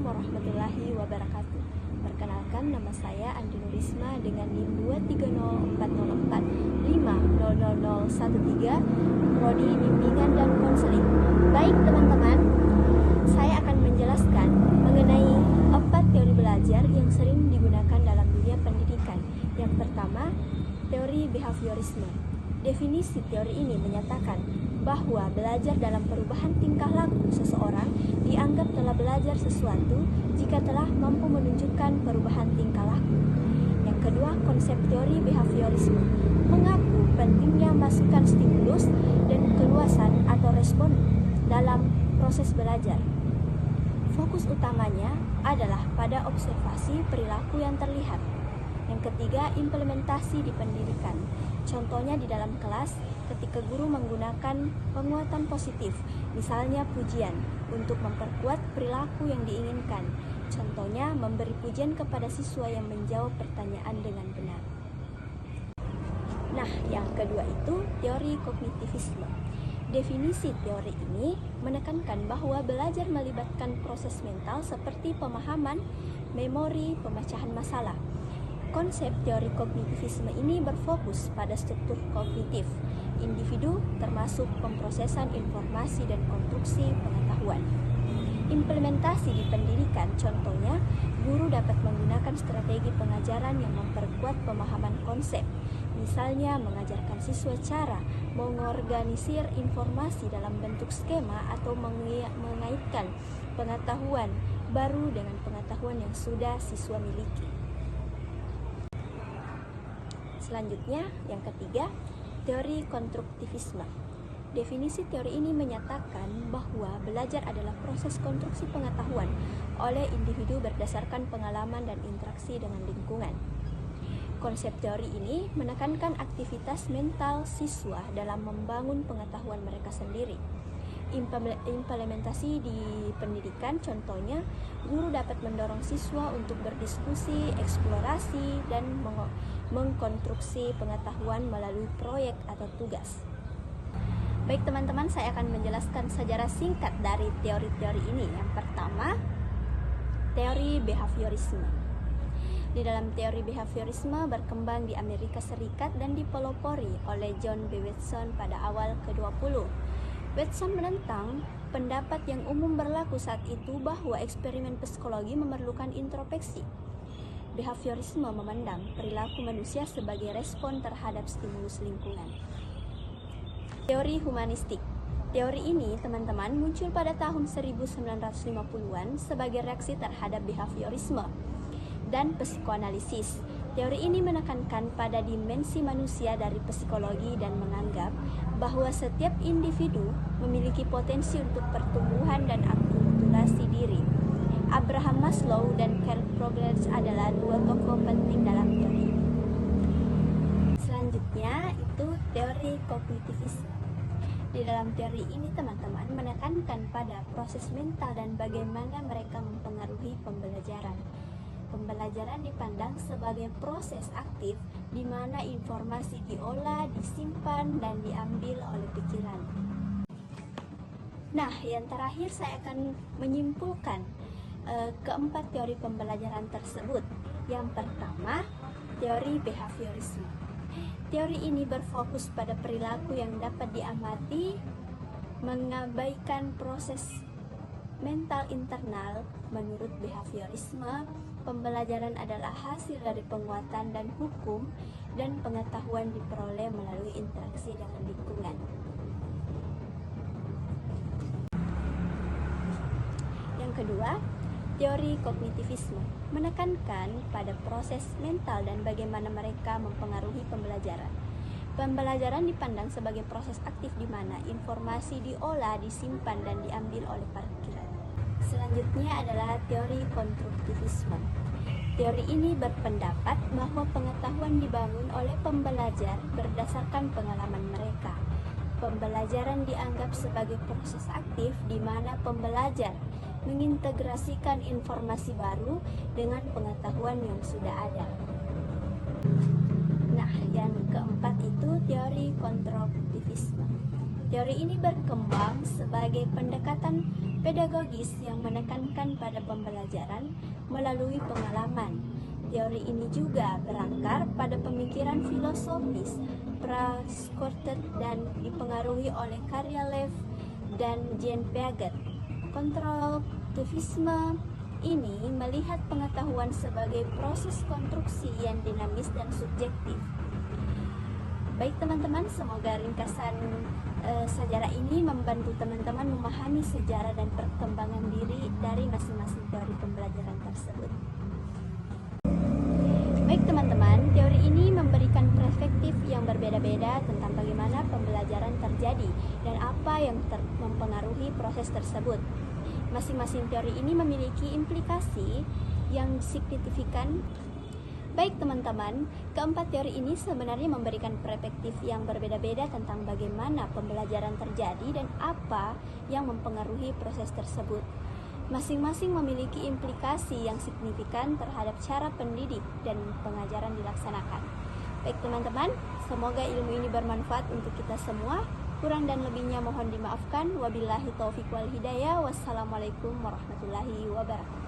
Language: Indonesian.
warahmatullahi wabarakatuh. Perkenalkan, nama saya Andi Nurisma dengan NIM 23040450013, Prodi Bimbingan dan Konseling. Baik teman-teman, saya akan menjelaskan mengenai 4 teori belajar yang sering digunakan dalam dunia pendidikan. Yang pertama, teori behaviorisme. Definisi teori ini menyatakan bahwa belajar dalam perubahan tingkah laku seseorang dianggap telah belajar sesuatu jika telah mampu menunjukkan perubahan tingkah laku. Yang kedua, konsep teori behaviorisme mengaku pentingnya masukan stimulus dan keluasan atau respon dalam proses belajar. Fokus utamanya adalah pada observasi perilaku yang terlihat. Yang ketiga, implementasi di pendidikan. Contohnya di dalam kelas, ketika guru menggunakan penguatan positif, misalnya pujian, untuk memperkuat perilaku yang diinginkan. Contohnya, memberi pujian kepada siswa yang menjawab pertanyaan dengan benar. Nah, yang kedua itu teori kognitivisme. Definisi teori ini menekankan bahwa belajar melibatkan proses mental seperti pemahaman, memori, pemecahan masalah. Konsep teori kognitivisme ini berfokus pada struktur kognitif individu termasuk pemrosesan informasi dan konstruksi pengetahuan. Implementasi di pendidikan, contohnya, guru dapat menggunakan strategi pengajaran yang memperkuat pemahaman konsep. Misalnya, mengajarkan siswa cara mengorganisir informasi dalam bentuk skema atau mengaitkan pengetahuan baru dengan pengetahuan yang sudah siswa miliki. Selanjutnya, yang ketiga, teori konstruktivisme. Definisi teori ini menyatakan bahwa belajar adalah proses konstruksi pengetahuan oleh individu berdasarkan pengalaman dan interaksi dengan lingkungan. Konsep teori ini menekankan aktivitas mental siswa dalam membangun pengetahuan mereka sendiri. Implementasi di pendidikan, contohnya, guru dapat mendorong siswa untuk berdiskusi, eksplorasi, dan mengkonstruksi pengetahuan melalui proyek atau tugas. Baik teman-teman, saya akan menjelaskan sejarah singkat dari teori-teori ini. Yang pertama, teori behaviorisme. Di dalam teori behaviorisme berkembang di Amerika Serikat dan dipelopori oleh John B. Watson pada awal ke-20. Watson menentang pendapat yang umum berlaku saat itu bahwa eksperimen psikologi memerlukan introspeksi. Behaviorisme memandang perilaku manusia sebagai respon terhadap stimulus lingkungan. Teori humanistik. Teori ini, teman-teman, muncul pada tahun 1950-an sebagai reaksi terhadap behaviorisme dan psikoanalisis. Teori ini menekankan pada dimensi manusia dari psikologi dan menganggap bahwa setiap individu memiliki potensi untuk pertumbuhan dan akulturasi diri. Abraham Maslow dan Karl Popper adalah dua tokoh penting dalam teori ini. Selanjutnya itu teori kognitivisme. Di dalam teori ini, teman-teman, menekankan pada proses mental dan bagaimana mereka mempengaruhi pembelajaran. Pembelajaran dipandang sebagai proses aktif di mana informasi diolah, disimpan, dan diambil oleh pikiran. Nah, yang terakhir saya akan menyimpulkan keempat teori pembelajaran tersebut. Yang pertama, teori behaviorisme. Teori ini berfokus pada perilaku yang dapat diamati, mengabaikan proses mental internal. Menurut behaviorisme, pembelajaran adalah hasil dari penguatan dan hukum, dan pengetahuan diperoleh melalui interaksi dengan lingkungan. Yang kedua, teori kognitivisme menekankan pada proses mental dan bagaimana mereka mempengaruhi pembelajaran. Pembelajaran dipandang sebagai proses aktif di mana informasi diolah, disimpan, dan diambil oleh pikiran. Selanjutnya adalah teori konstruktivisme. Teori ini berpendapat bahwa pengetahuan dibangun oleh pembelajar berdasarkan pengalaman mereka. Pembelajaran dianggap sebagai proses aktif di mana pembelajar mengintegrasikan informasi baru dengan pengetahuan yang sudah ada. Nah, yang keempat itu teori konstruktivisme. Teori ini berkembang sebagai pendekatan pedagogis yang menekankan pada pembelajaran melalui pengalaman. Teori ini juga berangkar pada pemikiran filosofis Pra-Socrates dan dipengaruhi oleh karya Lev dan Jean Piaget. Konstruktivisme ini melihat pengetahuan sebagai proses konstruksi yang dinamis dan subjektif. Baik teman-teman, semoga ringkasan sejarah ini membantu teman-teman memahami sejarah dan perkembangan diri dari masing-masing teori pembelajaran tersebut. Baik teman-teman, teori ini memberikan perspektif yang berbeda-beda tentang bagaimana pembelajaran terjadi dan apa yang mempengaruhi proses tersebut. Masing-masing teori ini memiliki implikasi yang signifikan. Baik teman-teman, keempat teori ini sebenarnya memberikan perspektif yang berbeda-beda tentang bagaimana pembelajaran terjadi dan apa yang mempengaruhi proses tersebut. Masing-masing memiliki implikasi yang signifikan terhadap cara pendidik dan pengajaran dilaksanakan. Baik teman-teman, semoga ilmu ini bermanfaat untuk kita semua. Kurang dan lebihnya mohon dimaafkan. Wabillahi taufiq wal hidayah. Wassalamualaikum warahmatullahi wabarakatuh.